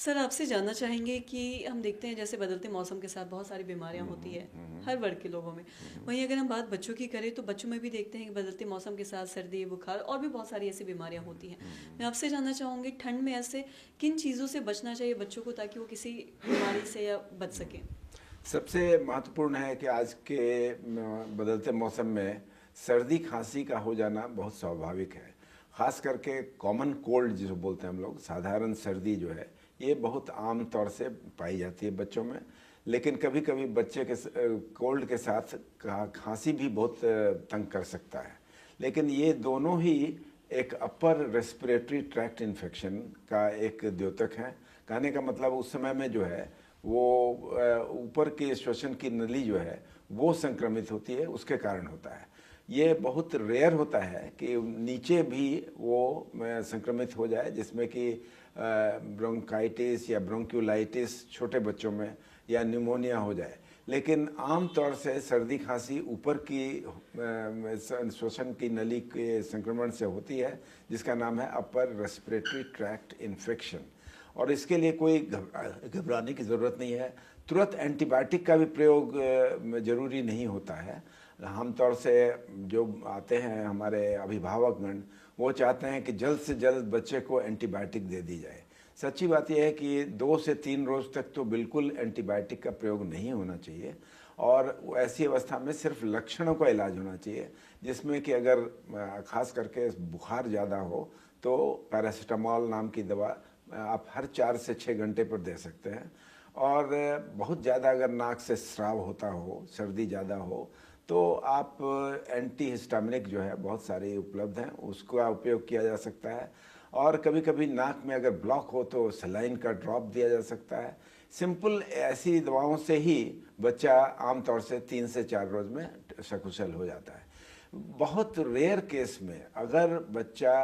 Sir आपसे जानना चाहेंगे कि हम देखते हैं जैसे बदलते मौसम के साथ बहुत सारी बीमारियां होती है हर वर्ग के लोगों में। वहीं अगर हम बात बच्चों की करें तो बच्चों में भी देखते हैं कि बदलते मौसम के साथ सर्दी बुखार और भी बहुत सारी ऐसी बीमारियां होती हैं। मैं आपसे जानना चाहूँगी ठंड में ऐसे किन चीज़ों से बचना चाहिए बच्चों को ताकि वो किसी बीमारी से या बच सकें। सबसे महत्वपूर्ण है कि आज के बदलते मौसम में सर्दी खांसी का हो जाना बहुत स्वाभाविक है। ख़ास करके कॉमन कोल्ड जिसे बोलते हैं हम लोग, साधारण सर्दी जो है ये बहुत आम तौर से पाई जाती है बच्चों में। लेकिन कभी कभी बच्चे के कोल्ड के साथ खांसी भी बहुत तंग कर सकता है। लेकिन ये दोनों ही एक अपर रेस्पिरेटरी ट्रैक्ट इन्फेक्शन का एक द्योतक है। कहने का मतलब उस समय में जो है वो ऊपर के श्वसन की नली जो है वो संक्रमित होती है, उसके कारण होता है। ये बहुत रेयर होता है कि नीचे भी वो संक्रमित हो जाए, जिसमें कि ब्रोंकाइटिस या ब्रोंक्यूलाइटिस छोटे बच्चों में या न्यूमोनिया हो जाए। लेकिन आम तौर से सर्दी खांसी ऊपर की श्वसन की नली के संक्रमण से होती है, जिसका नाम है अपर रेस्पिरेटरी ट्रैक्ट इन्फेक्शन। और इसके लिए कोई घबराने की ज़रूरत नहीं है। तुरंत एंटीबायोटिक का भी प्रयोग जरूरी नहीं होता है। आमतौर से जो आते हैं हमारे अभिभावकगण, वो चाहते हैं कि जल्द से जल्द बच्चे को एंटीबायोटिक दे दी जाए। सच्ची बात यह है कि 2 से 3 रोज़ तक तो बिल्कुल एंटीबायोटिक का प्रयोग नहीं होना चाहिए, और ऐसी अवस्था में सिर्फ लक्षणों का इलाज होना चाहिए, जिसमें कि अगर खास करके बुखार ज़्यादा हो तो पैरासीटामोल नाम की दवा आप हर 4 से 6 घंटे पर दे सकते हैं। और बहुत ज़्यादा अगर नाक से स्राव होता हो, सर्दी ज़्यादा हो, तो आप एंटी हिस्टामिनिक जो है बहुत सारी उपलब्ध हैं, उसका उपयोग किया जा सकता है। और कभी कभी नाक में अगर ब्लॉक हो तो सलाइन का ड्रॉप दिया जा सकता है। सिंपल ऐसी दवाओं से ही बच्चा आमतौर से 3 से 4 रोज़ में सकुशल हो जाता है। बहुत रेयर केस में अगर बच्चा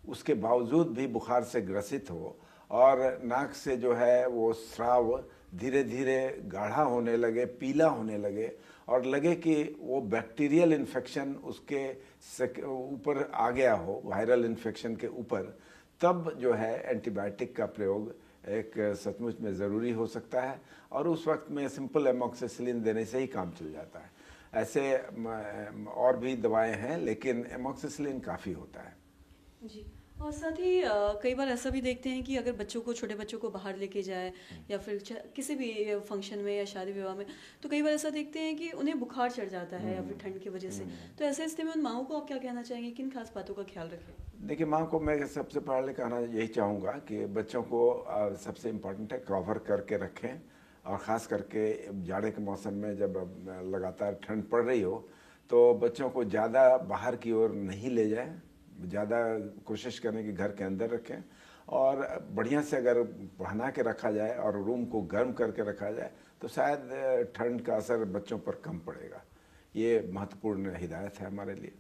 उसके बावजूद भी बुखार से ग्रसित हो और नाक से जो है वो स्राव धीरे धीरे गाढ़ा होने लगे, पीला होने लगे, और लगे कि वो बैक्टीरियल इन्फेक्शन उसके ऊपर आ गया हो, वायरल इन्फेक्शन के ऊपर, तब जो है एंटीबायोटिक का प्रयोग एक सचमुच में ज़रूरी हो सकता है। और उस वक्त में सिंपल एमॉक्सिसिलिन देने से ही काम चल जाता है। ऐसे और भी दवाएं हैं, लेकिन एमॉक्सिसिलिन काफ़ी होता है। जी। और साथ ही कई बार ऐसा भी देखते हैं कि अगर बच्चों को छोटे बच्चों को बाहर लेके जाए या फिर किसी भी फंक्शन में या शादी विवाह में, तो कई बार ऐसा देखते हैं कि उन्हें बुखार चढ़ जाता है या फिर ठंड की वजह से। तो ऐसे स्थिति में उन माओं को आप क्या कहना चाहेंगे, किन खास बातों का ख्याल रखें। देखिए, माँ को मैं सबसे पहले कहना यही चाहूँगा कि बच्चों को सबसे इम्पोर्टेंट है कवर करके रखें। और ख़ास करके जाड़े के मौसम में जब लगातार ठंड पड़ रही हो, तो बच्चों को ज़्यादा बाहर की ओर नहीं ले जाएं। ज़्यादा कोशिश करें कि घर के अंदर रखें, और बढ़िया से अगर पहना के रखा जाए और रूम को गर्म करके रखा जाए तो शायद ठंड का असर बच्चों पर कम पड़ेगा। ये महत्वपूर्ण हिदायत है हमारे लिए।